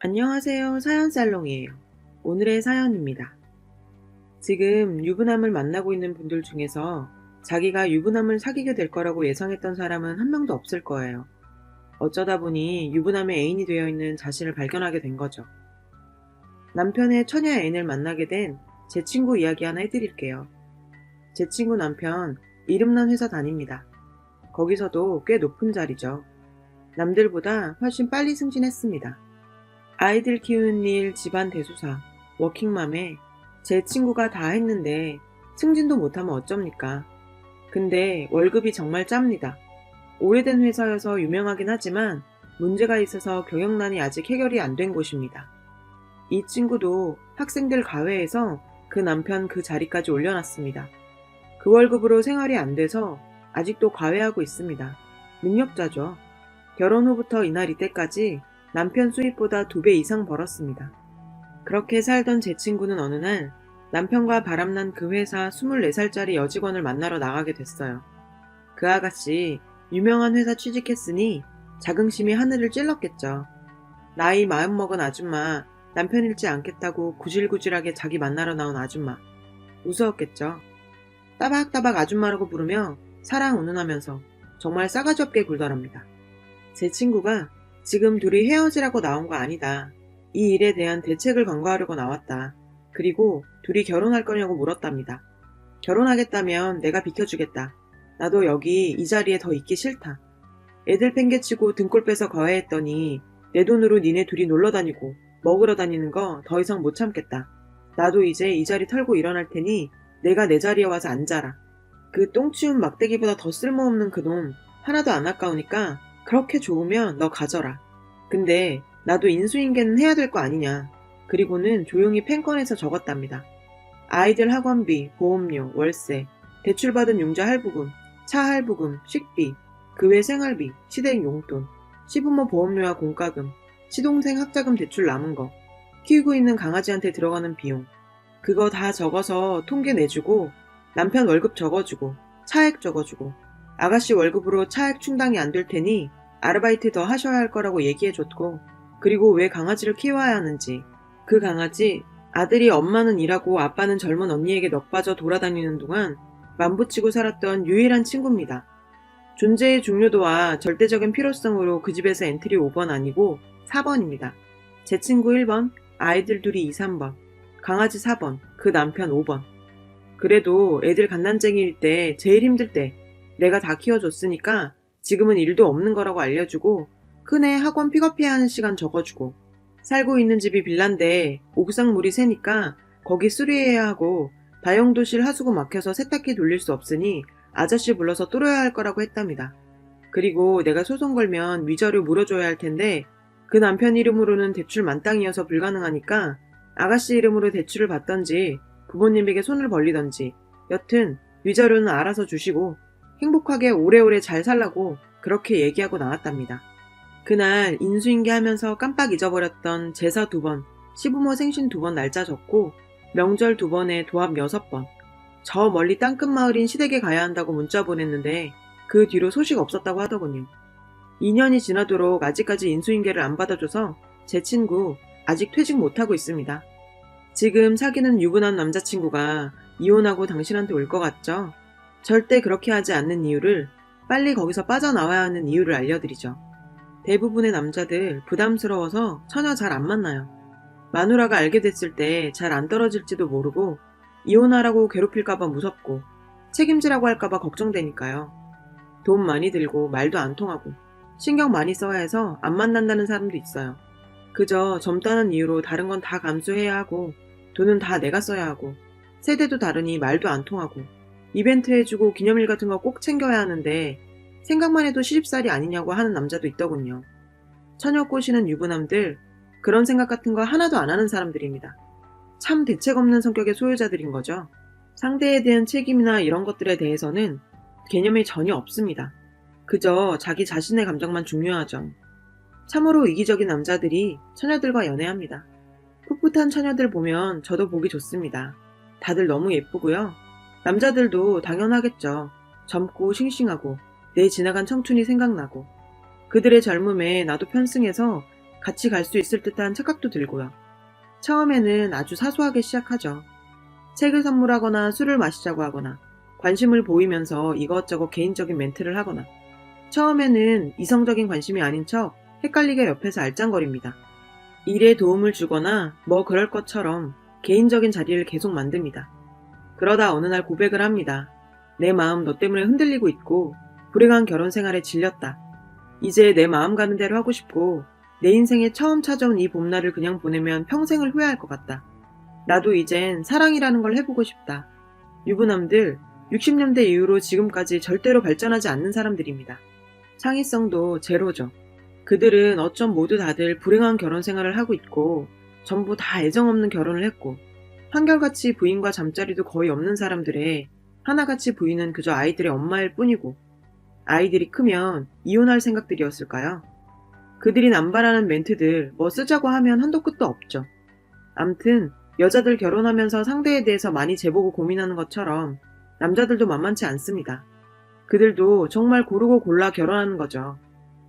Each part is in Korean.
안녕하세요. 사연살롱이에요. 오늘의 사연입니다. 지금 유부남을 만나고 있는 분들 중에서 자기가 유부남을 사귀게 될 거라고 예상했던 사람은 한 명도 없을 거예요. 어쩌다 보니 유부남의 애인이 되어 있는 자신을 발견하게 된 거죠. 남편의 처녀 애인을 만나게 된 제 친구 이야기 하나 해드릴게요. 제 친구 남편 이름난 회사 다닙니다. 거기서도 꽤 높은 자리죠. 남들보다 훨씬 빨리 승진했습니다. 아이들 키우는 일, 집안 대수사, 워킹맘에 제 친구가 다 했는데 승진도 못하면 어쩝니까? 근데 월급이 정말 짭니다. 오래된 회사여서 유명하긴 하지만 문제가 있어서 경영난이 아직 해결이 안 된 곳입니다. 이 친구도 학생들 가회에서 그 남편 그 자리까지 올려놨습니다. 그 월급으로 생활이 안 돼서 아직도 과외하고 있습니다. 능력자죠. 결혼 후부터 이날 이때까지 남편 수입보다 2배 이상 벌었습니다. 그렇게 살던 제 친구는 어느 날 남편과 바람난 그 회사 24살짜리 여직원을 만나러 나가게 됐어요. 그 아가씨 유명한 회사 취직했으니 자긍심이 하늘을 찔렀겠죠. 나이 마음먹은 아줌마, 남편 잃지 않겠다고 구질구질하게 자기 만나러 나온 아줌마. 무서웠겠죠. 따박따박 아줌마라고 부르며 사랑 운운하면서 정말 싸가지 없게 굴더랍니다. 제 친구가 지금 둘이 헤어지라고 나온 거 아니다. 이 일에 대한 대책을 강구하려고 나왔다. 그리고 둘이 결혼할 거냐고 물었답니다. 결혼하겠다면 내가 비켜주겠다. 나도 여기 이 자리에 더 있기 싫다. 애들 팽개치고 등골 빼서 거해했더니 내 돈으로 니네 둘이 놀러 다니고 먹으러 다니는 거 더 이상 못 참겠다. 나도 이제 이 자리 털고 일어날 테니 내가 내 자리에 와서 앉아라. 그 똥치운 막대기보다 더 쓸모없는 그놈 하나도 안 아까우니까 그렇게 좋으면 너 가져라. 근데 나도 인수인계는 해야 될 거 아니냐. 그리고는 조용히 펜 꺼내서 적었답니다. 아이들 학원비, 보험료, 월세, 대출받은 융자 할부금, 차 할부금, 식비, 그 외 생활비, 시댁 용돈, 시부모 보험료와 공과금, 시동생 학자금 대출 남은 거, 키우고 있는 강아지한테 들어가는 비용, 그거 다 적어서 통계 내주고 남편 월급 적어주고 차액 적어주고 아가씨 월급으로 차액 충당이 안 될 테니 아르바이트 더 하셔야 할 거라고 얘기해줬고, 그리고 왜 강아지를 키워야 하는지, 그 강아지 아들이 엄마는 일하고 아빠는 젊은 언니에게 넋빠져 돌아다니는 동안 만붙이고 살았던 유일한 친구입니다. 존재의 중요도와 절대적인 필요성으로 그 집에서 엔트리 5번 아니고 4번입니다. 제 친구 1번, 아이들 둘이 2, 3번, 강아지 4번, 그 남편 5번. 그래도 애들 갓난쟁이일 때 제일 힘들 때 내가 다 키워줬으니까 지금은 일도 없는 거라고 알려주고 큰애 학원 픽업해야 하는 시간 적어주고 살고 있는 집이 빌란데 옥상 물이 새니까 거기 수리해야 하고 다용도실 하수구 막혀서 세탁기 돌릴 수 없으니 아저씨 불러서 뚫어야 할 거라고 했답니다. 그리고 내가 소송 걸면 위자료 물어줘야 할 텐데 그 남편 이름으로는 대출 만땅이어서 불가능하니까 아가씨 이름으로 대출을 받던지 부모님에게 손을 벌리던지 여튼 위자료는 알아서 주시고 행복하게 오래오래 잘 살라고 그렇게 얘기하고 나왔답니다. 그날 인수인계하면서 깜빡 잊어버렸던 제사 2번, 시부모 생신 2번 날짜 적고 명절 2번에 도합 6번, 저 멀리 땅끝 마을인 시댁에 가야 한다고 문자 보냈는데 그 뒤로 소식 없었다고 하더군요. 2년이 지나도록 아직까지 인수인계를 안 받아줘서 제 친구 아직 퇴직 못하고 있습니다. 지금 사귀는 유부남 남자친구가 이혼하고 당신한테 올 것 같죠? 절대 그렇게 하지 않는 이유를, 빨리 거기서 빠져나와야 하는 이유를 알려드리죠. 대부분의 남자들 부담스러워서 처녀 잘 안 만나요. 마누라가 알게 됐을 때 잘 안 떨어질지도 모르고 이혼하라고 괴롭힐까봐 무섭고 책임지라고 할까봐 걱정되니까요. 돈 많이 들고 말도 안 통하고 신경 많이 써야 해서 안 만난다는 사람도 있어요. 그저 젊다는 이유로 다른 건 다 감수해야 하고 돈은 다 내가 써야 하고 세대도 다르니 말도 안 통하고 이벤트 해주고 기념일 같은 거 꼭 챙겨야 하는데 생각만 해도 시집살이 아니냐고 하는 남자도 있더군요. 처녀 꼬시는 유부남들, 그런 생각 같은 거 하나도 안 하는 사람들입니다. 참 대책 없는 성격의 소유자들인 거죠. 상대에 대한 책임이나 이런 것들에 대해서는 개념이 전혀 없습니다. 그저 자기 자신의 감정만 중요하죠. 참으로 이기적인 남자들이 처녀들과 연애합니다. 풋풋한 처녀들 보면 저도 보기 좋습니다. 다들 너무 예쁘고요. 남자들도 당연하겠죠. 젊고 싱싱하고 내 지나간 청춘이 생각나고 그들의 젊음에 나도 편승해서 같이 갈 수 있을 듯한 착각도 들고요. 처음에는 아주 사소하게 시작하죠. 책을 선물하거나 술을 마시자고 하거나 관심을 보이면서 이것저것 개인적인 멘트를 하거나 처음에는 이성적인 관심이 아닌 척 헷갈리게 옆에서 알짱거립니다. 일에 도움을 주거나 뭐 그럴 것처럼 개인적인 자리를 계속 만듭니다. 그러다 어느 날 고백을 합니다. 내 마음 너 때문에 흔들리고 있고 불행한 결혼 생활에 질렸다. 이제 내 마음 가는 대로 하고 싶고 내 인생에 처음 찾아온 이 봄날을 그냥 보내면 평생을 후회할 것 같다. 나도 이젠 사랑이라는 걸 해보고 싶다. 유부남들 60년대 이후로 지금까지 절대로 발전하지 않는 사람들입니다. 창의성도 제로죠. 그들은 어쩜 모두 다들 불행한 결혼 생활을 하고 있고 전부 다 애정없는 결혼을 했고 한결같이 부인과 잠자리도 거의 없는 사람들의 하나같이 부인은 그저 아이들의 엄마일 뿐이고 아이들이 크면 이혼할 생각들이었을까요? 그들이 남발하는 멘트들 뭐 쓰자고 하면 한도 끝도 없죠. 암튼 여자들 결혼하면서 상대에 대해서 많이 재보고 고민하는 것처럼 남자들도 만만치 않습니다. 그들도 정말 고르고 골라 결혼하는 거죠.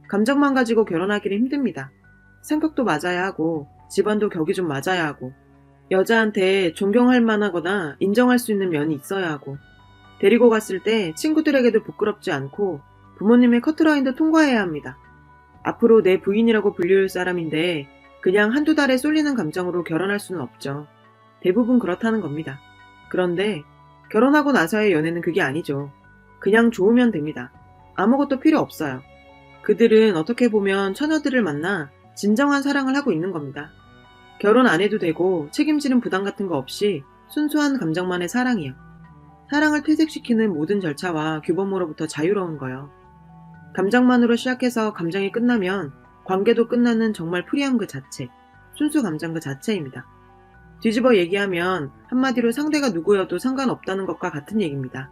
감정만 가지고 결혼하기는 힘듭니다. 성격도 맞아야 하고 집안도 격이 좀 맞아야 하고 여자한테 존경할 만하거나 인정할 수 있는 면이 있어야 하고 데리고 갔을 때 친구들에게도 부끄럽지 않고 부모님의 커트라인도 통과해야 합니다. 앞으로 내 부인이라고 불릴 사람인데 그냥 한두 달에 쏠리는 감정으로 결혼할 수는 없죠. 대부분 그렇다는 겁니다. 그런데 결혼하고 나서의 연애는 그게 아니죠. 그냥 좋으면 됩니다. 아무것도 필요 없어요. 그들은 어떻게 보면 처녀들을 만나 진정한 사랑을 하고 있는 겁니다. 결혼 안 해도 되고 책임지는 부담 같은 거 없이 순수한 감정만의 사랑이요. 사랑을 퇴색시키는 모든 절차와 규범으로부터 자유로운 거요. 감정만으로 시작해서 감정이 끝나면 관계도 끝나는 정말 프리함 그 자체, 순수 감정 그 자체입니다. 뒤집어 얘기하면 한마디로 상대가 누구여도 상관없다는 것과 같은 얘기입니다.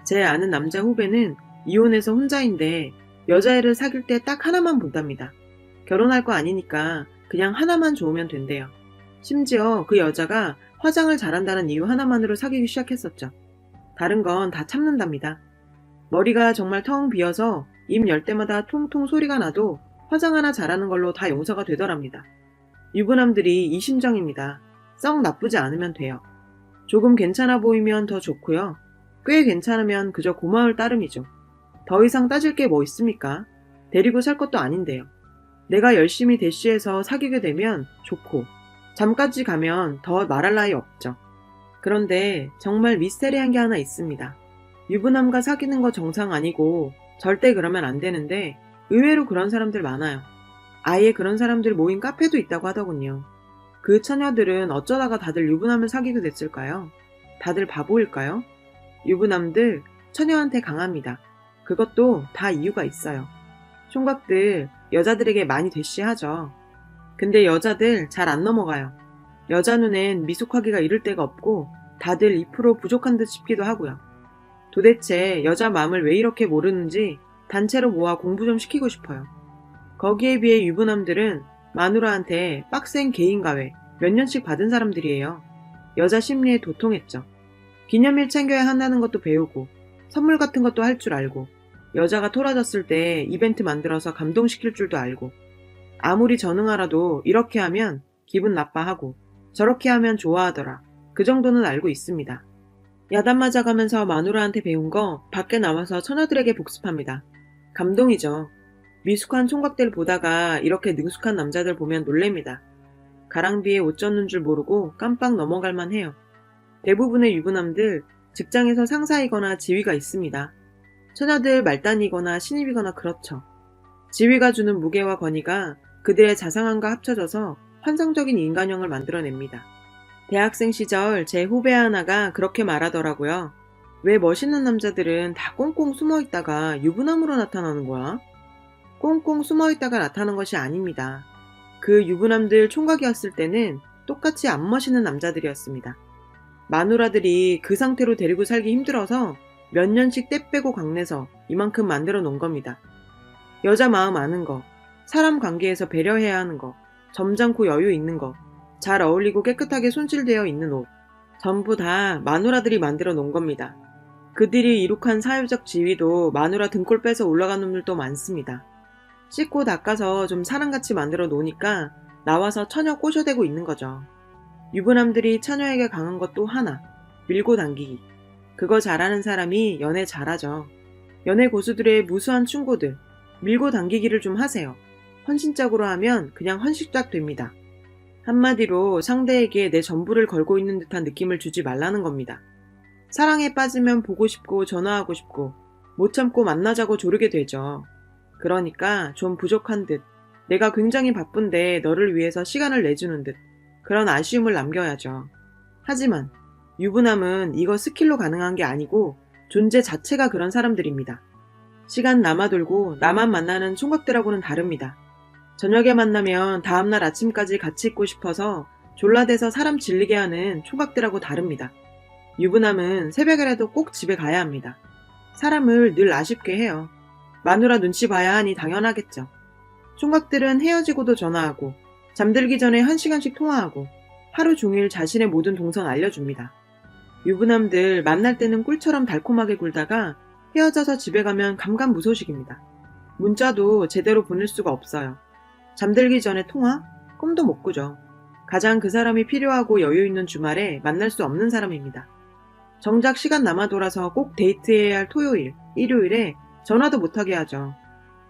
제 아는 남자 후배는 이혼해서 혼자인데 여자애를 사귈 때 딱 하나만 본답니다. 결혼할 거 아니니까 그냥 하나만 좋으면 된대요. 심지어 그 여자가 화장을 잘한다는 이유 하나만으로 사귀기 시작했었죠. 다른 건 다 참는답니다. 머리가 정말 텅 비어서 입 열 때마다 통통 소리가 나도 화장 하나 잘하는 걸로 다 용서가 되더랍니다. 유부남들이 이 심정입니다. 썩 나쁘지 않으면 돼요. 조금 괜찮아 보이면 더 좋고요. 꽤 괜찮으면 그저 고마울 따름이죠. 더 이상 따질 게 뭐 있습니까? 데리고 살 것도 아닌데요. 내가 열심히 대쉬해서 사귀게 되면 좋고 잠까지 가면 더 말할 나위 없죠. 그런데 정말 미스테리한 게 하나 있습니다. 유부남과 사귀는 거 정상 아니고 절대 그러면 안 되는데 의외로 그런 사람들 많아요. 아예 그런 사람들 모인 카페도 있다고 하더군요. 그 처녀들은 어쩌다가 다들 유부남을 사귀게 됐을까요? 다들 바보일까요? 유부남들 처녀한테 강합니다. 그것도 다 이유가 있어요. 총각들 여자들에게 많이 대쉬하죠. 근데 여자들 잘 안 넘어가요. 여자 눈엔 미숙하기가 이를 데가 없고 다들 2% 부족한 듯 싶기도 하고요. 도대체 여자 마음을 왜 이렇게 모르는지 단체로 모아 공부 좀 시키고 싶어요. 거기에 비해 유부남들은 마누라한테 빡센 개인가외 몇 년씩 받은 사람들이에요. 여자 심리에 도통했죠. 기념일 챙겨야 한다는 것도 배우고 선물 같은 것도 할 줄 알고 여자가 토라졌을 때 이벤트 만들어서 감동시킬 줄도 알고 아무리 전응하라도 이렇게 하면 기분 나빠하고 저렇게 하면 좋아하더라. 그 정도는 알고 있습니다. 야단 맞아가면서 마누라한테 배운 거 밖에 나와서 처녀들에게 복습합니다. 감동이죠. 미숙한 총각들 보다가 이렇게 능숙한 남자들 보면 놀랍니다. 가랑비에 옷 젖는 줄 모르고 깜빡 넘어갈만 해요. 대부분의 유부남들 직장에서 상사이거나 지위가 있습니다. 처녀들 말단이거나 신입이거나 그렇죠. 지위가 주는 무게와 권위가 그들의 자상함과 합쳐져서 환상적인 인간형을 만들어냅니다. 대학생 시절 제 후배 하나가 그렇게 말하더라고요. 왜 멋있는 남자들은 다 꽁꽁 숨어있다가 유부남으로 나타나는 거야? 꽁꽁 숨어있다가 나타나는 것이 아닙니다. 그 유부남들 총각이었을 때는 똑같이 안 멋있는 남자들이었습니다. 마누라들이 그 상태로 데리고 살기 힘들어서 몇 년씩 떼 빼고 강내서 이만큼 만들어 놓은 겁니다. 여자 마음 아는 거, 사람 관계에서 배려해야 하는 거, 점잖고 여유 있는 거, 잘 어울리고 깨끗하게 손질되어 있는 옷, 전부 다 마누라들이 만들어 놓은 겁니다. 그들이 이룩한 사회적 지위도 마누라 등골 빼서 올라간 놈들도 많습니다. 씻고 닦아서 좀 사람같이 만들어 놓으니까 나와서 처녀 꼬셔대고 있는 거죠. 유부남들이 처녀에게 강한 것 또 하나, 밀고 당기기. 그거 잘하는 사람이 연애 잘하죠. 연애 고수들의 무수한 충고들, 밀고 당기기를 좀 하세요. 헌신적으로 하면 그냥 헌식작 됩니다. 한마디로 상대에게 내 전부를 걸고 있는 듯한 느낌을 주지 말라는 겁니다. 사랑에 빠지면 보고 싶고 전화하고 싶고 못 참고 만나자고 조르게 되죠. 그러니까 좀 부족한 듯, 내가 굉장히 바쁜데 너를 위해서 시간을 내주는 듯 그런 아쉬움을 남겨야죠. 하지만 유부남은 이거 스킬로 가능한 게 아니고 존재 자체가 그런 사람들입니다. 시간 남아돌고 나만 만나는 총각들하고는 다릅니다. 저녁에 만나면 다음날 아침까지 같이 있고 싶어서 졸라대서 사람 질리게 하는 총각들하고 다릅니다. 유부남은 새벽이라도 꼭 집에 가야 합니다. 사람을 늘 아쉽게 해요. 마누라 눈치 봐야 하니 당연하겠죠. 총각들은 헤어지고도 전화하고 잠들기 전에 1시간씩 통화하고 하루 종일 자신의 모든 동선 알려줍니다. 유부남들 만날 때는 꿀처럼 달콤하게 굴다가 헤어져서 집에 가면 감감무소식입니다. 문자도 제대로 보낼 수가 없어요. 잠들기 전에 통화? 꿈도 못 꾸죠. 가장 그 사람이 필요하고 여유 있는 주말에 만날 수 없는 사람입니다. 정작 시간 남아 돌아서 꼭 데이트해야 할 토요일, 일요일에 전화도 못하게 하죠.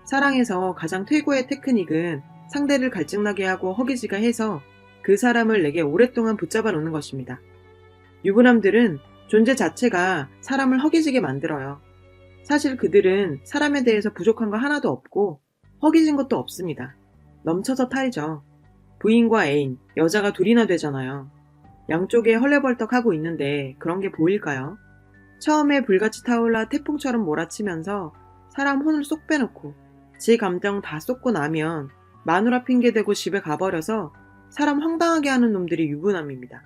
사랑에서 가장 최고의 테크닉은 상대를 갈증나게 하고 허기지게 해서 그 사람을 내게 오랫동안 붙잡아 놓는 것입니다. 유부남들은 존재 자체가 사람을 허기지게 만들어요. 사실 그들은 사람에 대해서 부족한 거 하나도 없고 허기진 것도 없습니다. 넘쳐서 탈죠. 부인과 애인, 여자가 둘이나 되잖아요. 양쪽에 헐레벌떡하고 있는데 그런 게 보일까요? 처음에 불같이 타올라 태풍처럼 몰아치면서 사람 혼을 쏙 빼놓고 지 감정 다 쏟고 나면 마누라 핑계대고 집에 가버려서 사람 황당하게 하는 놈들이 유부남입니다.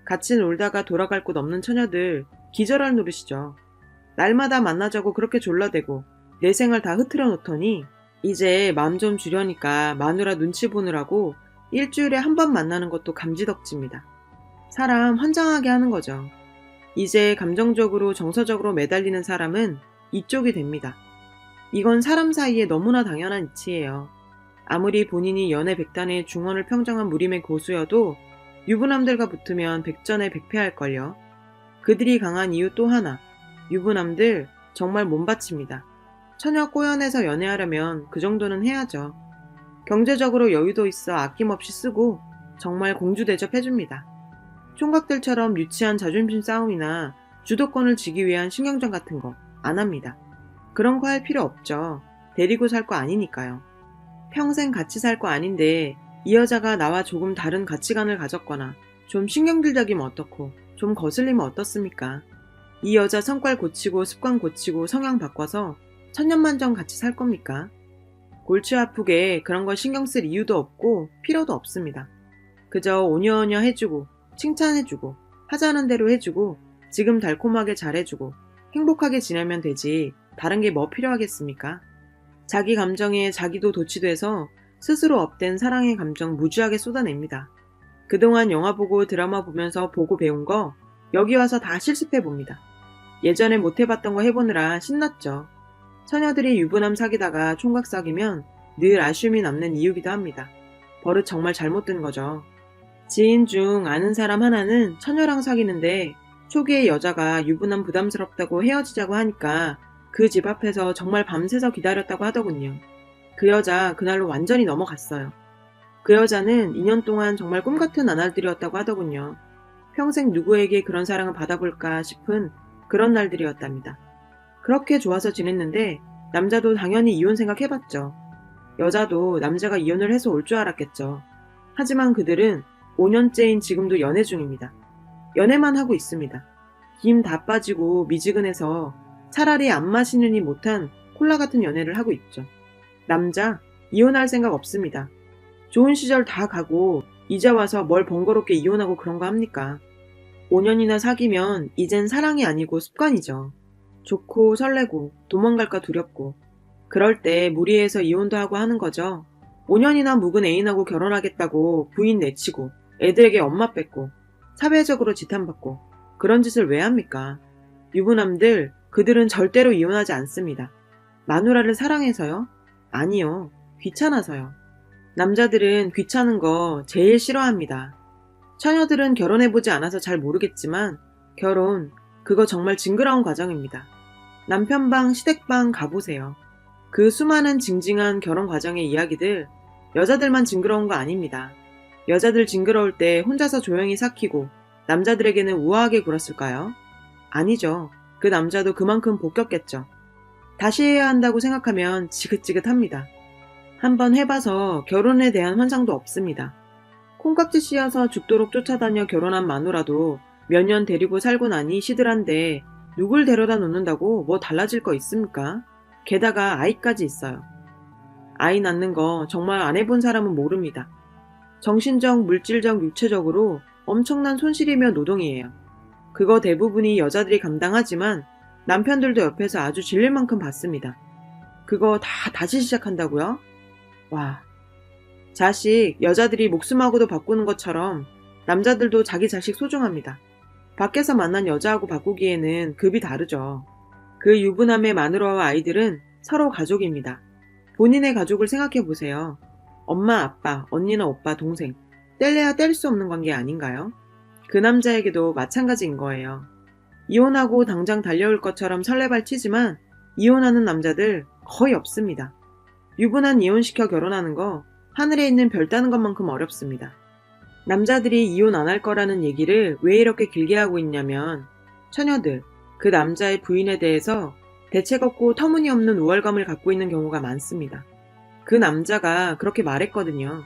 같이 놀다가 돌아갈 곳 없는 처녀들 기절할 노릇이죠. 날마다 만나자고 그렇게 졸라대고 내 생활 다 흐트러 놓더니 이제 마음 좀 주려니까 마누라 눈치 보느라고 일주일에 한 번 만나는 것도 감지덕지입니다. 사람 환장하게 하는 거죠. 이제 감정적으로 정서적으로 매달리는 사람은 이쪽이 됩니다. 이건 사람 사이에 너무나 당연한 이치예요. 아무리 본인이 연애 백단의 중원을 평정한 무림의 고수여도 유부남들과 붙으면 백전에 백패할걸요. 그들이 강한 이유 또 하나, 유부남들 정말 몸바칩니다. 처녀 꼬연해서 연애하려면 그 정도는 해야죠. 경제적으로 여유도 있어 아낌없이 쓰고 정말 공주 대접해줍니다. 총각들처럼 유치한 자존심 싸움이나 주도권을 쥐기 위한 신경전 같은 거 안 합니다. 그런 거 할 필요 없죠. 데리고 살 거 아니니까요. 평생 같이 살 거 아닌데 이 여자가 나와 조금 다른 가치관을 가졌거나 좀 신경질적이면 어떻고 좀 거슬리면 어떻습니까? 이 여자 성깔 고치고 습관 고치고 성향 바꿔서 천년만년 같이 살 겁니까? 골치 아프게 그런 걸 신경 쓸 이유도 없고 필요도 없습니다. 그저 오냐오냐 해주고 칭찬해주고 하자는 대로 해주고 지금 달콤하게 잘해주고 행복하게 지내면 되지 다른 게 뭐 필요하겠습니까? 자기 감정에 자기도 도취돼서 스스로 업된 사랑의 감정 무지하게 쏟아냅니다. 그동안 영화 보고 드라마 보면서 보고 배운 거 여기 와서 다 실습해봅니다. 예전에 못해봤던 거 해보느라 신났죠. 처녀들이 유부남 사귀다가 총각 사귀면 늘 아쉬움이 남는 이유기도 합니다. 버릇 정말 잘못 든 거죠. 지인 중 아는 사람 하나는 처녀랑 사귀는데 초기에 여자가 유부남 부담스럽다고 헤어지자고 하니까 그 집 앞에서 정말 밤새서 기다렸다고 하더군요. 그 여자 그날로 완전히 넘어갔어요. 그 여자는 2년 동안 정말 꿈같은 나날들이었다고 하더군요. 평생 누구에게 그런 사랑을 받아볼까 싶은 그런 날들이었답니다. 그렇게 좋아서 지냈는데 남자도 당연히 이혼 생각해봤죠. 여자도 남자가 이혼을 해서 올 줄 알았겠죠. 하지만 그들은 5년째인 지금도 연애 중입니다. 연애만 하고 있습니다. 김 다 빠지고 미지근해서 차라리 안 마시느니 못한 콜라 같은 연애를 하고 있죠. 남자 이혼할 생각 없습니다. 좋은 시절 다 가고 이제 와서 뭘 번거롭게 이혼하고 그런 거 합니까? 5년이나 사귀면 이젠 사랑이 아니고 습관이죠. 좋고 설레고 도망갈까 두렵고 그럴 때 무리해서 이혼도 하고 하는 거죠. 5년이나 묵은 애인하고 결혼하겠다고 부인 내치고 애들에게 엄마 뺏고 사회적으로 지탄받고 그런 짓을 왜 합니까? 유부남들 그들은 절대로 이혼하지 않습니다. 마누라를 사랑해서요? 아니요. 귀찮아서요. 남자들은 귀찮은 거 제일 싫어합니다. 처녀들은 결혼해보지 않아서 잘 모르겠지만 결혼, 그거 정말 징그러운 과정입니다. 남편방, 시댁방 가보세요. 그 수많은 징징한 결혼 과정의 이야기들, 여자들만 징그러운 거 아닙니다. 여자들 징그러울 때 혼자서 조용히 삭히고 남자들에게는 우아하게 굴었을까요? 아니죠. 그 남자도 그만큼 볶였겠죠. 다시 해야 한다고 생각하면 지긋지긋합니다. 한번 해봐서 결혼에 대한 환상도 없습니다. 콩깍지 씌어서 죽도록 쫓아다녀 결혼한 마누라도 몇 년 데리고 살고 나니 시들한데 누굴 데려다 놓는다고 뭐 달라질 거 있습니까? 게다가 아이까지 있어요. 아이 낳는 거 정말 안 해본 사람은 모릅니다. 정신적, 물질적, 육체적으로 엄청난 손실이며 노동이에요. 그거 대부분이 여자들이 감당하지만 남편들도 옆에서 아주 질릴 만큼 받습니다. 그거 다 다시 시작한다고요? 와. 자식, 여자들이 목숨하고도 바꾸는 것처럼 남자들도 자기 자식 소중합니다. 밖에서 만난 여자하고 바꾸기에는 급이 다르죠. 그 유부남의 마누라와 아이들은 서로 가족입니다. 본인의 가족을 생각해 보세요. 엄마, 아빠, 언니나 오빠, 동생. 뗄래야 뗄 수 없는 관계 아닌가요? 그 남자에게도 마찬가지인 거예요. 이혼하고 당장 달려올 것처럼 설레발 치지만 이혼하는 남자들 거의 없습니다. 유부남 이혼시켜 결혼하는 거 하늘에 있는 별 따는 것만큼 어렵습니다. 남자들이 이혼 안 할 거라는 얘기를 왜 이렇게 길게 하고 있냐면 처녀들, 그 남자의 부인에 대해서 대책 없고 터무니없는 우월감을 갖고 있는 경우가 많습니다. 그 남자가 그렇게 말했거든요.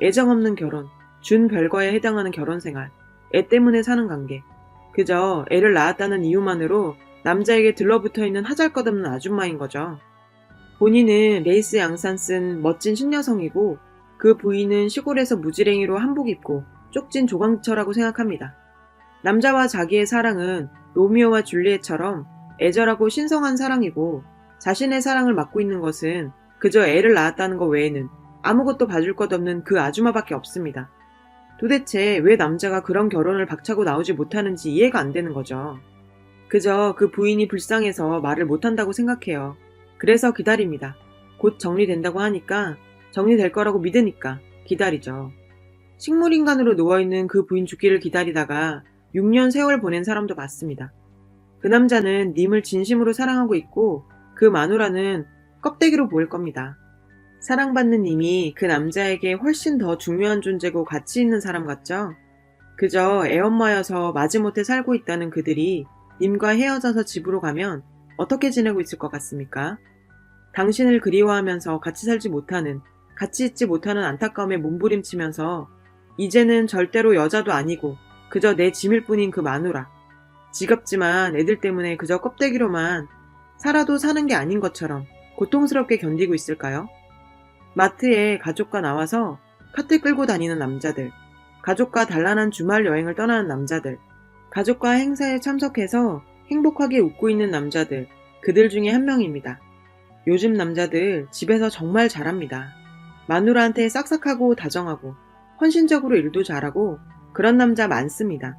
애정 없는 결혼, 준 별거에 해당하는 결혼 생활, 애 때문에 사는 관계. 그저 애를 낳았다는 이유만으로 남자에게 들러붙어 있는 하잘것없는 아줌마인 거죠. 본인은 레이스 양산 쓴 멋진 신여성이고 그 부인은 시골에서 무지랭이로 한복 입고 쪽진 조강처라고 생각합니다. 남자와 자기의 사랑은 로미오와 줄리엣처럼 애절하고 신성한 사랑이고 자신의 사랑을 맡고 있는 것은 그저 애를 낳았다는 것 외에는 아무것도 봐줄 것 없는 그 아줌마밖에 없습니다. 도대체 왜 남자가 그런 결혼을 박차고 나오지 못하는지 이해가 안 되는 거죠. 그저 그 부인이 불쌍해서 말을 못한다고 생각해요. 그래서 기다립니다. 곧 정리된다고 하니까 정리될 거라고 믿으니까 기다리죠. 식물인간으로 누워있는 그 부인 죽기를 기다리다가 6년 세월 보낸 사람도 봤습니다. 그 남자는 님을 진심으로 사랑하고 있고 그 마누라는 껍데기로 보일 겁니다. 사랑받는 님이 그 남자에게 훨씬 더 중요한 존재고 가치 있는 사람 같죠? 그저 애엄마여서 마지못해 살고 있다는 그들이 님과 헤어져서 집으로 가면 어떻게 지내고 있을 것 같습니까? 당신을 그리워하면서 같이 살지 못하는, 같이 있지 못하는 안타까움에 몸부림치면서 이제는 절대로 여자도 아니고 그저 내 짐일 뿐인 그 마누라. 지겹지만 애들 때문에 그저 껍데기로만 살아도 사는 게 아닌 것처럼 고통스럽게 견디고 있을까요? 마트에 가족과 나와서 카트 끌고 다니는 남자들, 가족과 단란한 주말 여행을 떠나는 남자들, 가족과 행사에 참석해서 행복하게 웃고 있는 남자들, 그들 중에 한 명입니다. 요즘 남자들 집에서 정말 잘합니다. 마누라한테 싹싹하고 다정하고 헌신적으로 일도 잘하고 그런 남자 많습니다.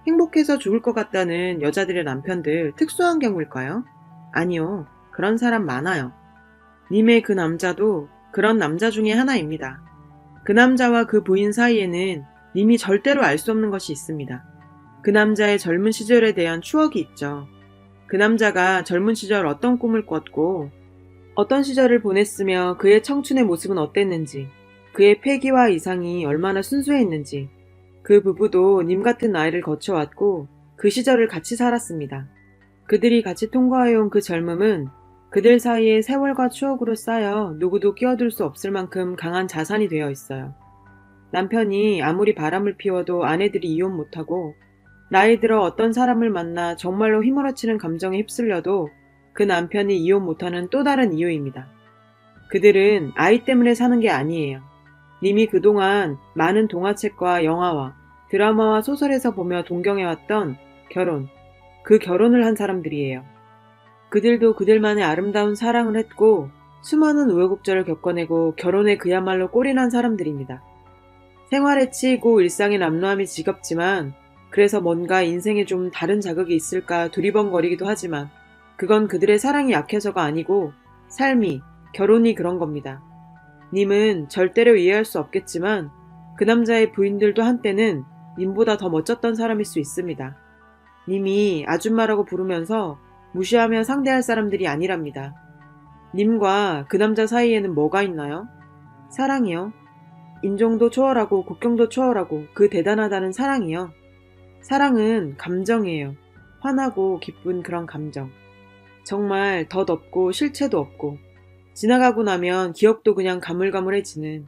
행복해서 죽을 것 같다는 여자들의 남편들 특수한 경우일까요? 아니요. 그런 사람 많아요. 님의 그 남자도 그런 남자 중에 하나입니다. 그 남자와 그 부인 사이에는 님이 절대로 알 수 없는 것이 있습니다. 그 남자의 젊은 시절에 대한 추억이 있죠. 그 남자가 젊은 시절 어떤 꿈을 꿨고 어떤 시절을 보냈으며 그의 청춘의 모습은 어땠는지, 그의 패기와 이상이 얼마나 순수했는지, 그 부부도 님 같은 나이를 거쳐왔고 그 시절을 같이 살았습니다. 그들이 같이 통과해온 그 젊음은 그들 사이에 세월과 추억으로 쌓여 누구도 끼어들 수 없을 만큼 강한 자산이 되어 있어요. 남편이 아무리 바람을 피워도 아내들이 이혼 못하고 나이 들어 어떤 사람을 만나 정말로 휘몰아치는 감정에 휩쓸려도 그 남편이 이혼 못하는 또 다른 이유입니다. 그들은 아이 때문에 사는 게 아니에요. 님이 그동안 많은 동화책과 영화와 드라마와 소설에서 보며 동경해왔던 결혼, 그 결혼을 한 사람들이에요. 그들도 그들만의 아름다운 사랑을 했고 수많은 우여곡절을 겪어내고 결혼에 그야말로 꼴인한 사람들입니다. 생활에 치이고 일상의 남루함이 지겹지만 그래서 뭔가 인생에 좀 다른 자극이 있을까 두리번거리기도 하지만 그건 그들의 사랑이 약해서가 아니고 삶이, 결혼이 그런 겁니다. 님은 절대로 이해할 수 없겠지만 그 남자의 부인들도 한때는 님보다 더 멋졌던 사람일 수 있습니다. 님이 아줌마라고 부르면서 무시하며 상대할 사람들이 아니랍니다. 님과 그 남자 사이에는 뭐가 있나요? 사랑이요. 인종도 초월하고 국경도 초월하고 그 대단하다는 사랑이요. 사랑은 감정이에요. 환하고 기쁜 그런 감정. 정말 덧 없고 실체도 없고 지나가고 나면 기억도 그냥 가물가물해지는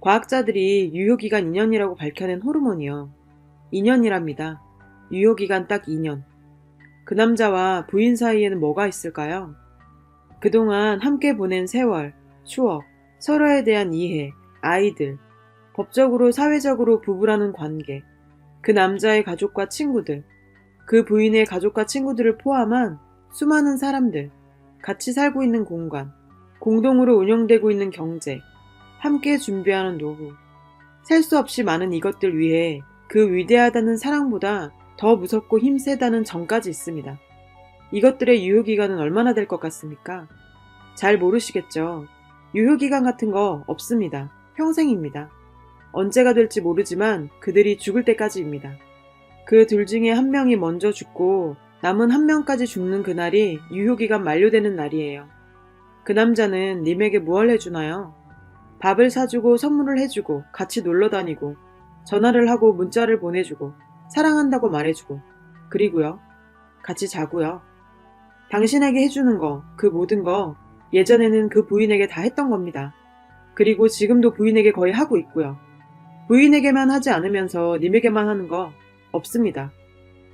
과학자들이 유효기간 2년이라고 밝혀낸 호르몬이요. 2년이랍니다. 유효기간 딱 2년. 그 남자와 부인 사이에는 뭐가 있을까요? 그동안 함께 보낸 세월, 추억, 서로에 대한 이해, 아이들, 법적으로 사회적으로 부부라는 관계, 그 남자의 가족과 친구들, 그 부인의 가족과 친구들을 포함한 수많은 사람들, 같이 살고 있는 공간, 공동으로 운영되고 있는 경제, 함께 준비하는 노후, 셀 수 없이 많은 이것들 위해 그 위대하다는 사랑보다 더 무섭고 힘세다는 정까지 있습니다. 이것들의 유효기간은 얼마나 될 것 같습니까? 잘 모르시겠죠. 유효기간 같은 거 없습니다. 평생입니다. 언제가 될지 모르지만 그들이 죽을 때까지입니다. 그 둘 중에 한 명이 먼저 죽고 남은 한 명까지 죽는 그날이 유효기간 만료되는 날이에요. 그 남자는 님에게 무얼 해주나요? 밥을 사주고 선물을 해주고 같이 놀러 다니고 전화를 하고 문자를 보내주고 사랑한다고 말해주고 그리고요. 같이 자고요. 당신에게 해주는 거, 그 모든 거 예전에는 그 부인에게 다 했던 겁니다. 그리고 지금도 부인에게 거의 하고 있고요. 부인에게만 하지 않으면서 님에게만 하는 거 없습니다.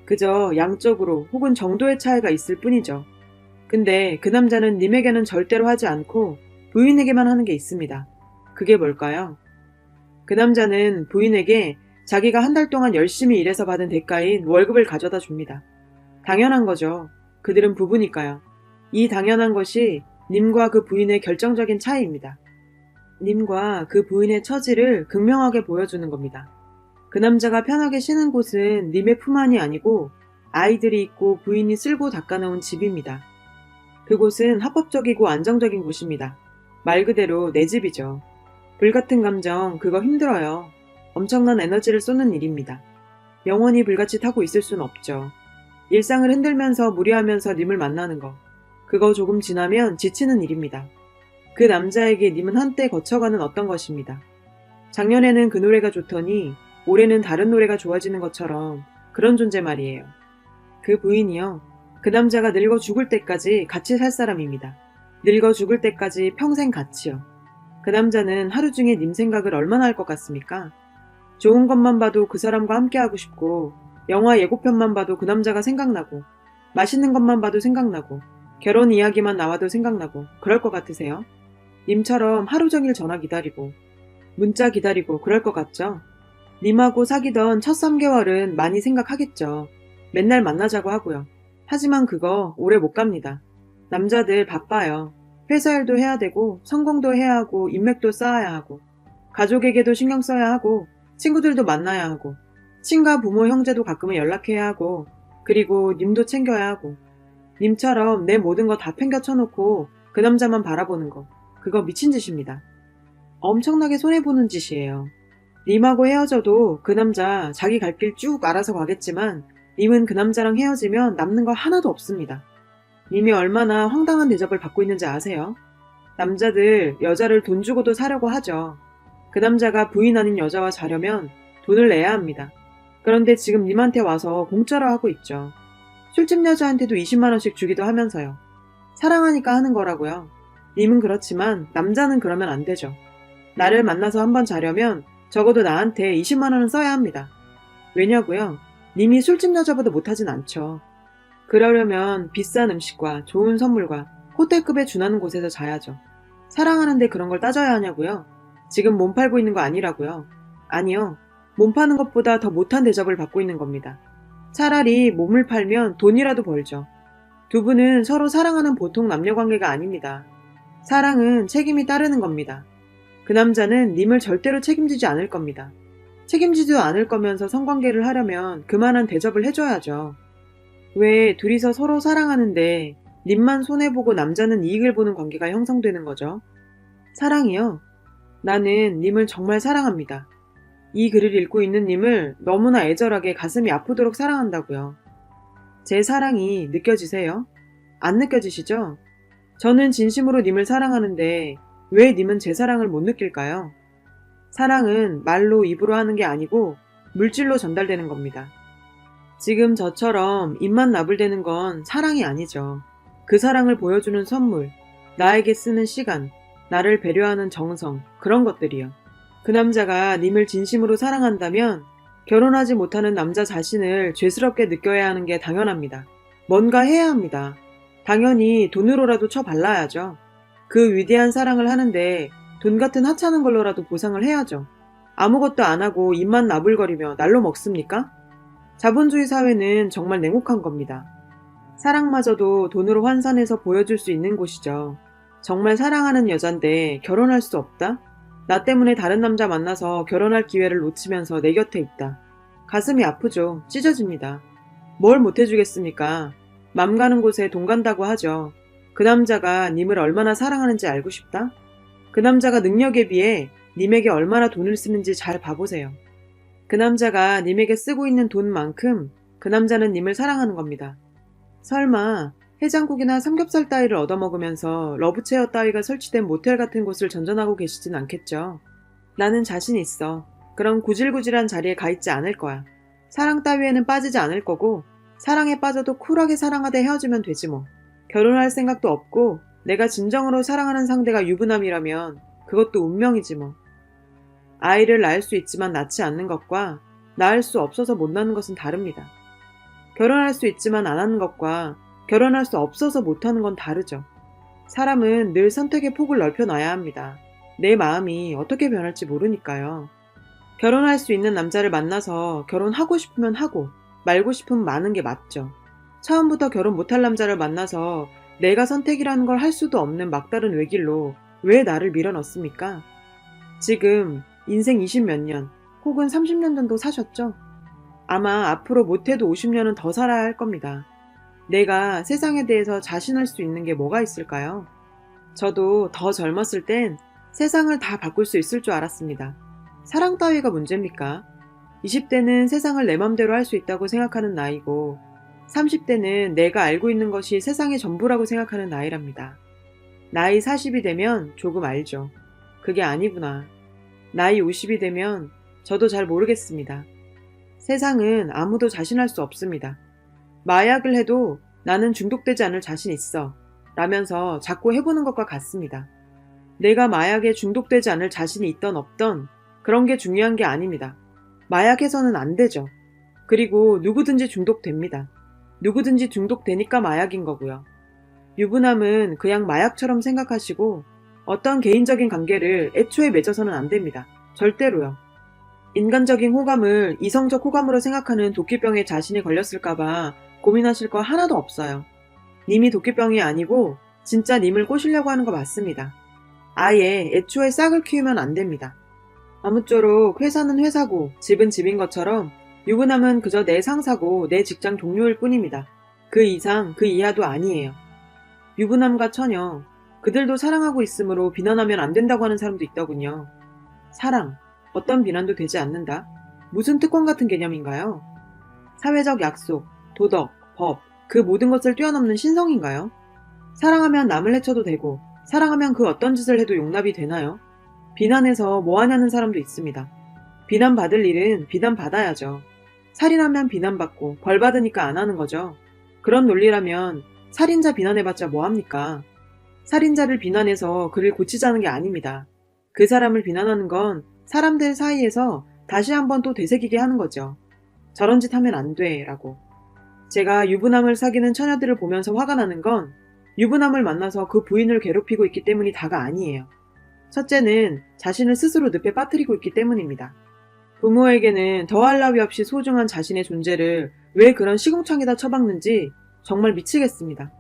그저 양적으로 혹은 정도의 차이가 있을 뿐이죠. 근데 그 남자는 님에게는 절대로 하지 않고 부인에게만 하는 게 있습니다. 그게 뭘까요? 그 남자는 부인에게 자기가 한 달 동안 열심히 일해서 받은 대가인 월급을 가져다 줍니다. 당연한 거죠. 그들은 부부니까요. 이 당연한 것이 님과 그 부인의 결정적인 차이입니다. 님과 그 부인의 처지를 극명하게 보여주는 겁니다. 그 남자가 편하게 쉬는 곳은 님의 품 안이 아니고 아이들이 있고 부인이 쓸고 닦아놓은 집입니다. 그곳은 합법적이고 안정적인 곳입니다. 말 그대로 내 집이죠. 불같은 감정, 그거 힘들어요. 엄청난 에너지를 쏟는 일입니다. 영원히 불같이 타고 있을 순 없죠. 일상을 흔들면서 무리하면서 님을 만나는 거. 그거 조금 지나면 지치는 일입니다. 그 남자에게 님은 한때 거쳐가는 어떤 것입니다. 작년에는 그 노래가 좋더니 올해는 다른 노래가 좋아지는 것처럼 그런 존재 말이에요. 그 부인이요. 그 남자가 늙어 죽을 때까지 같이 살 사람입니다. 늙어 죽을 때까지 평생 같이요. 그 남자는 하루 중에 님 생각을 얼마나 할 것 같습니까? 좋은 것만 봐도 그 사람과 함께하고 싶고 영화 예고편만 봐도 그 남자가 생각나고 맛있는 것만 봐도 생각나고 결혼 이야기만 나와도 생각나고 그럴 것 같으세요? 님처럼 하루 종일 전화 기다리고 문자 기다리고 그럴 것 같죠? 님하고 사귀던 첫 3개월은 많이 생각하겠죠. 맨날 만나자고 하고요. 하지만 그거 오래 못 갑니다. 남자들 바빠요. 회사 일도 해야 되고 성공도 해야 하고 인맥도 쌓아야 하고 가족에게도 신경 써야 하고 친구들도 만나야 하고 친가 부모 형제도 가끔은 연락해야 하고 그리고 님도 챙겨야 하고 님처럼 내 모든 거 다 팽겨 쳐놓고 그 남자만 바라보는 거 그거 미친 짓입니다. 엄청나게 손해보는 짓이에요. 님하고 헤어져도 그 남자 자기 갈 길 쭉 알아서 가겠지만 님은 그 남자랑 헤어지면 남는 거 하나도 없습니다. 님이 얼마나 황당한 대접을 받고 있는지 아세요? 남자들 여자를 돈 주고도 사려고 하죠. 그 남자가 부인 아닌 여자와 자려면 돈을 내야 합니다. 그런데 지금 님한테 와서 공짜로 하고 있죠. 술집 여자한테도 20만 원씩 주기도 하면서요. 사랑하니까 하는 거라고요. 님은 그렇지만 남자는 그러면 안 되죠. 나를 만나서 한번 자려면 적어도 나한테 20만 원은 써야 합니다. 왜냐고요? 님이 술집 여자보다 못하진 않죠. 그러려면 비싼 음식과 좋은 선물과 호텔급에 준하는 곳에서 자야죠. 사랑하는데 그런 걸 따져야 하냐고요? 지금 몸 팔고 있는 거 아니라고요? 아니요. 몸 파는 것보다 더 못한 대접을 받고 있는 겁니다. 차라리 몸을 팔면 돈이라도 벌죠. 두 분은 서로 사랑하는 보통 남녀관계가 아닙니다. 사랑은 책임이 따르는 겁니다. 그 남자는 님을 절대로 책임지지 않을 겁니다. 책임지지도 않을 거면서 성관계를 하려면 그만한 대접을 해줘야죠. 왜 둘이서 서로 사랑하는데 님만 손해보고 남자는 이익을 보는 관계가 형성되는 거죠? 사랑이요. 나는 님을 정말 사랑합니다. 이 글을 읽고 있는 님을 너무나 애절하게 가슴이 아프도록 사랑한다고요. 제 사랑이 느껴지세요? 안 느껴지시죠? 저는 진심으로 님을 사랑하는데 왜 님은 제 사랑을 못 느낄까요? 사랑은 말로 입으로 하는 게 아니고 물질로 전달되는 겁니다. 지금 저처럼 입만 나불대는 건 사랑이 아니죠. 그 사랑을 보여주는 선물, 나에게 쓰는 시간, 나를 배려하는 정성, 그런 것들이요. 그 남자가 님을 진심으로 사랑한다면 결혼하지 못하는 남자 자신을 죄스럽게 느껴야 하는 게 당연합니다. 뭔가 해야 합니다. 당연히 돈으로라도 쳐발라야죠. 그 위대한 사랑을 하는데 돈 같은 하찮은 걸로라도 보상을 해야죠. 아무것도 안 하고 입만 나불거리며 날로 먹습니까? 자본주의 사회는 정말 냉혹한 겁니다. 사랑마저도 돈으로 환산해서 보여줄 수 있는 곳이죠. 정말 사랑하는 여잔데 결혼할 수 없다? 나 때문에 다른 남자 만나서 결혼할 기회를 놓치면서 내 곁에 있다. 가슴이 아프죠. 찢어집니다. 뭘 못해주겠습니까? 맘 가는 곳에 돈 간다고 하죠. 그 남자가 님을 얼마나 사랑하는지 알고 싶다? 그 남자가 능력에 비해 님에게 얼마나 돈을 쓰는지 잘 봐보세요. 그 남자가 님에게 쓰고 있는 돈만큼 그 남자는 님을 사랑하는 겁니다. 설마 해장국이나 삼겹살 따위를 얻어먹으면서 러브체어 따위가 설치된 모텔 같은 곳을 전전하고 계시진 않겠죠. 나는 자신 있어. 그런 구질구질한 자리에 가 있지 않을 거야. 사랑 따위에는 빠지지 않을 거고 사랑에 빠져도 쿨하게 사랑하되 헤어지면 되지 뭐. 결혼할 생각도 없고 내가 진정으로 사랑하는 상대가 유부남이라면 그것도 운명이지 뭐. 아이를 낳을 수 있지만 낳지 않는 것과 낳을 수 없어서 못 낳는 것은 다릅니다. 결혼할 수 있지만 안 하는 것과 결혼할 수 없어서 못하는 건 다르죠. 사람은 늘 선택의 폭을 넓혀놔야 합니다. 내 마음이 어떻게 변할지 모르니까요. 결혼할 수 있는 남자를 만나서 결혼하고 싶으면 하고 말고 싶으면 마는 게 맞죠. 처음부터 결혼 못할 남자를 만나서 내가 선택이라는 걸 할 수도 없는 막다른 외길로 왜 나를 밀어넣습니까? 지금 인생 20몇 년 혹은 30년 정도 사셨죠? 아마 앞으로 못해도 50년은 더 살아야 할 겁니다. 내가 세상에 대해서 자신할 수 있는 게 뭐가 있을까요? 저도 더 젊었을 땐 세상을 다 바꿀 수 있을 줄 알았습니다. 사랑 따위가 문제입니까? 20대는 세상을 내 맘대로 할 수 있다고 생각하는 나이고 30대는 내가 알고 있는 것이 세상의 전부라고 생각하는 나이랍니다. 나이 40이 되면 조금 알죠. 그게 아니구나. 나이 50이 되면 저도 잘 모르겠습니다. 세상은 아무도 자신할 수 없습니다. 마약을 해도 나는 중독되지 않을 자신 있어 라면서 자꾸 해보는 것과 같습니다. 내가 마약에 중독되지 않을 자신이 있던 없던 그런 게 중요한 게 아닙니다. 마약해서는 안 되죠. 그리고 누구든지 중독됩니다. 누구든지 중독되니까 마약인 거고요. 유부남은 그냥 마약처럼 생각하시고 어떤 개인적인 관계를 애초에 맺어서는 안 됩니다. 절대로요. 인간적인 호감을 이성적 호감으로 생각하는 도끼병에 자신이 걸렸을까봐 고민하실 거 하나도 없어요. 님이 도끼병이 아니고 진짜 님을 꼬시려고 하는 거 맞습니다. 아예 애초에 싹을 키우면 안 됩니다. 아무쪼록 회사는 회사고 집은 집인 것처럼 유부남은 그저 내 상사고 내 직장 동료일 뿐입니다. 그 이상 그 이하도 아니에요. 유부남과 처녀, 그들도 사랑하고 있으므로 비난하면 안 된다고 하는 사람도 있더군요. 사랑, 어떤 비난도 되지 않는다? 무슨 특권 같은 개념인가요? 사회적 약속, 도덕, 법, 그 모든 것을 뛰어넘는 신성인가요? 사랑하면 남을 해쳐도 되고 사랑하면 그 어떤 짓을 해도 용납이 되나요? 비난해서 뭐하냐는 사람도 있습니다. 비난받을 일은 비난받아야죠. 살인하면 비난받고 벌받으니까 안 하는 거죠. 그런 논리라면 살인자 비난해봤자 뭐합니까? 살인자를 비난해서 그를 고치자는 게 아닙니다. 그 사람을 비난하는 건 사람들 사이에서 다시 한번 또 되새기게 하는 거죠. 저런 짓 하면 안 돼 라고. 제가 유부남을 사귀는 처녀들을 보면서 화가 나는 건 유부남을 만나서 그 부인을 괴롭히고 있기 때문이 다가 아니에요. 첫째는 자신을 스스로 늪에 빠뜨리고 있기 때문입니다. 부모에게는 더할 나위 없이 소중한 자신의 존재를 왜 그런 시궁창에다 처박는지 정말 미치겠습니다.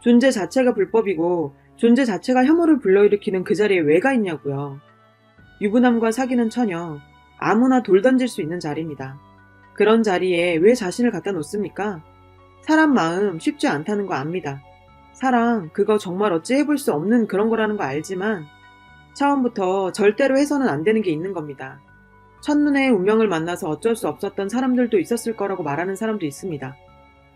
존재 자체가 불법이고 존재 자체가 혐오를 불러일으키는 그 자리에 왜 가 있냐고요. 유부남과 사귀는 처녀, 아무나 돌 던질 수 있는 자리입니다. 그런 자리에 왜 자신을 갖다 놓습니까? 사람 마음 쉽지 않다는 거 압니다. 사랑, 그거 정말 어찌 해볼 수 없는 그런 거라는 거 알지만 처음부터 절대로 해서는 안 되는 게 있는 겁니다. 첫눈에 운명을 만나서 어쩔 수 없었던 사람들도 있었을 거라고 말하는 사람도 있습니다.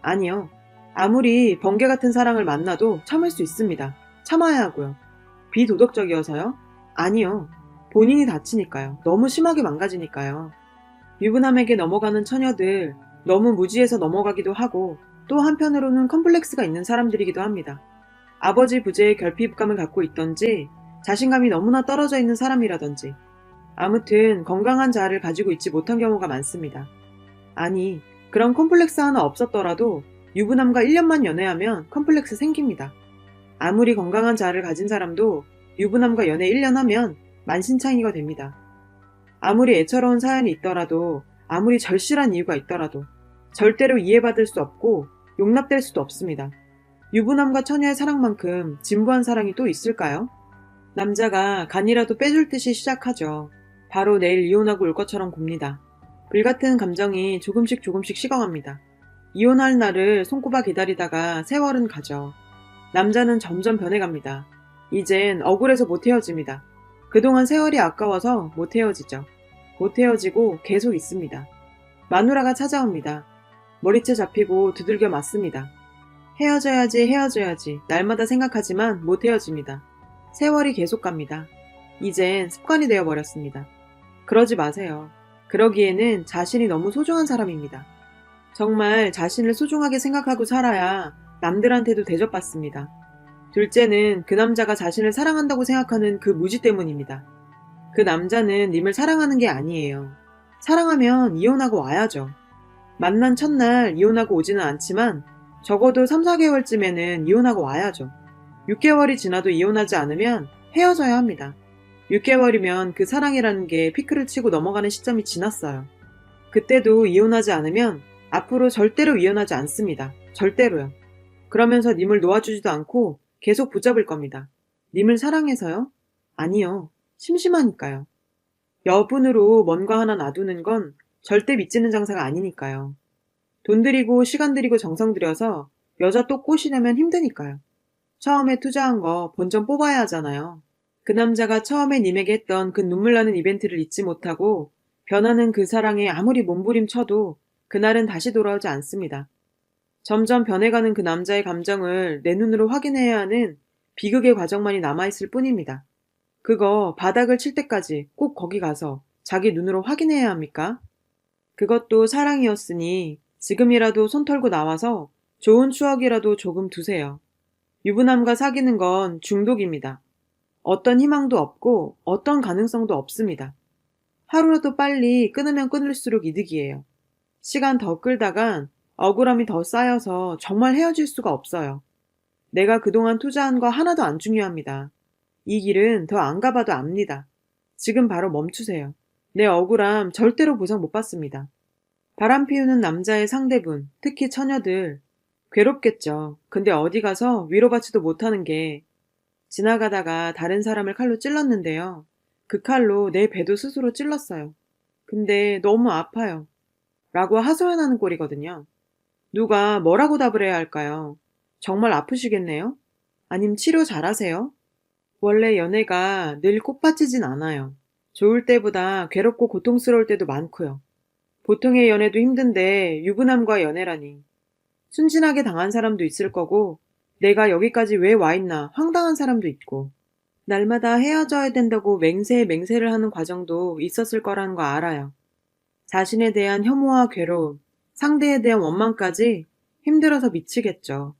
아니요. 아무리 번개 같은 사랑을 만나도 참을 수 있습니다. 참아야 하고요. 비도덕적이어서요? 아니요. 본인이 다치니까요. 너무 심하게 망가지니까요. 유부남에게 넘어가는 처녀들 너무 무지해서 넘어가기도 하고 또 한편으로는 컴플렉스가 있는 사람들이기도 합니다. 아버지 부재에 결핍감을 갖고 있던지 자신감이 너무나 떨어져 있는 사람이라든지 아무튼 건강한 자아를 가지고 있지 못한 경우가 많습니다. 아니, 그런 컴플렉스 하나 없었더라도 유부남과 1년만 연애하면 컴플렉스 생깁니다. 아무리 건강한 자아를 가진 사람도 유부남과 연애 1년 하면 만신창이가 됩니다. 아무리 애처로운 사연이 있더라도 아무리 절실한 이유가 있더라도 절대로 이해받을 수 없고 용납될 수도 없습니다. 유부남과 처녀의 사랑만큼 진부한 사랑이 또 있을까요? 남자가 간이라도 빼줄 듯이 시작하죠. 바로 내일 이혼하고 올 것처럼 굽니다. 불같은 감정이 조금씩 식어갑니다. 이혼할 날을 손꼽아 기다리다가 세월은 가죠. 남자는 점점 변해갑니다. 이젠 억울해서 못 헤어집니다. 그동안 세월이 아까워서 못 헤어지죠. 못 헤어지고 계속 있습니다. 마누라가 찾아옵니다. 머리채 잡히고 두들겨 맞습니다. 헤어져야지 날마다 생각하지만 못 헤어집니다. 세월이 계속 갑니다. 이젠 습관이 되어버렸습니다. 그러지 마세요. 그러기에는 자신이 너무 소중한 사람입니다. 정말 자신을 소중하게 생각하고 살아야 남들한테도 대접받습니다. 둘째는 그 남자가 자신을 사랑한다고 생각하는 그 무지 때문입니다. 그 남자는 님을 사랑하는 게 아니에요. 사랑하면 이혼하고 와야죠. 만난 첫날 이혼하고 오지는 않지만 적어도 3, 4개월쯤에는 이혼하고 와야죠. 6개월이 지나도 이혼하지 않으면 헤어져야 합니다. 6개월이면 그 사랑이라는 게 피크를 치고 넘어가는 시점이 지났어요. 그때도 이혼하지 않으면 앞으로 절대로 이혼하지 않습니다. 절대로요. 그러면서 님을 놓아주지도 않고 계속 붙잡을 겁니다. 님을 사랑해서요? 아니요. 심심하니까요. 여분으로 뭔가 하나 놔두는 건 절대 믿지는 장사가 아니니까요. 돈 들이고 시간 들이고 정성 들여서 여자 또 꼬시려면 힘드니까요. 처음에 투자한 거 본전 뽑아야 하잖아요. 그 남자가 처음에 님에게 했던 그 눈물 나는 이벤트를 잊지 못하고 변하는 그 사랑에 아무리 몸부림쳐도 그날은 다시 돌아오지 않습니다. 점점 변해가는 그 남자의 감정을 내 눈으로 확인해야 하는 비극의 과정만이 남아있을 뿐입니다. 그거 바닥을 칠 때까지 꼭 거기 가서 자기 눈으로 확인해야 합니까? 그것도 사랑이었으니 지금이라도 손 털고 나와서 좋은 추억이라도 조금 두세요. 유부남과 사귀는 건 중독입니다. 어떤 희망도 없고 어떤 가능성도 없습니다. 하루라도 빨리 끊으면 끊을수록 이득이에요. 시간 더 끌다간 억울함이 더 쌓여서 정말 헤어질 수가 없어요. 내가 그동안 투자한 거 하나도 안 중요합니다. 이 길은 더 안 가봐도 압니다. 지금 바로 멈추세요. 내 억울함 절대로 보상 못 받습니다. 바람 피우는 남자의 상대분, 특히 처녀들, 괴롭겠죠. 근데 어디 가서 위로받지도 못하는 게 지나가다가 다른 사람을 칼로 찔렀는데요. 그 칼로 내 배도 스스로 찔렀어요. 근데 너무 아파요. 라고 하소연하는 꼴이거든요. 누가 뭐라고 답을 해야 할까요? 정말 아프시겠네요? 아님 치료 잘하세요? 원래 연애가 늘 꽃밭이진 않아요. 좋을 때보다 괴롭고 고통스러울 때도 많고요. 보통의 연애도 힘든데 유부남과 연애라니. 순진하게 당한 사람도 있을 거고 내가 여기까지 왜 와 있나 황당한 사람도 있고 날마다 헤어져야 된다고 맹세를 하는 과정도 있었을 거라는 거 알아요. 자신에 대한 혐오와 괴로움, 상대에 대한 원망까지 힘들어서 미치겠죠.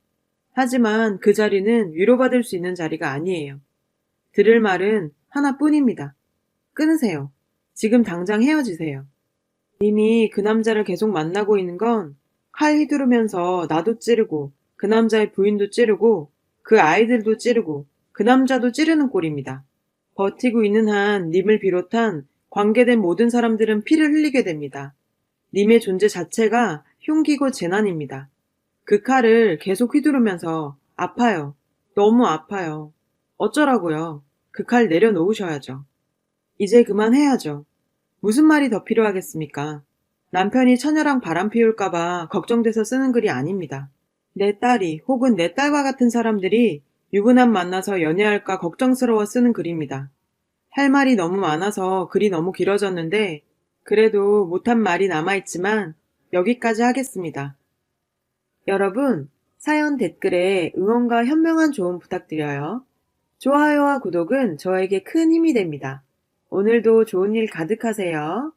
하지만 그 자리는 위로받을 수 있는 자리가 아니에요. 들을 말은 하나뿐입니다. 끊으세요. 지금 당장 헤어지세요. 이미 그 남자를 계속 만나고 있는 건 칼 휘두르면서 나도 찌르고 그 남자의 부인도 찌르고 그 아이들도 찌르고 그 남자도 찌르는 꼴입니다. 버티고 있는 한 님을 비롯한 관계된 모든 사람들은 피를 흘리게 됩니다. 님의 존재 자체가 흉기고 재난입니다. 그 칼을 계속 휘두르면서 아파요. 너무 아파요. 어쩌라고요. 그 칼 내려놓으셔야죠. 이제 그만해야죠. 무슨 말이 더 필요하겠습니까? 남편이 처녀랑 바람 피울까봐 걱정돼서 쓰는 글이 아닙니다. 내 딸이 혹은 내 딸과 같은 사람들이 유부남 만나서 연애할까 걱정스러워 쓰는 글입니다. 할 말이 너무 많아서 글이 너무 길어졌는데, 그래도 못한 말이 남아있지만 여기까지 하겠습니다. 여러분, 사연 댓글에 응원과 현명한 조언 부탁드려요. 좋아요와 구독은 저에게 큰 힘이 됩니다. 오늘도 좋은 일 가득하세요.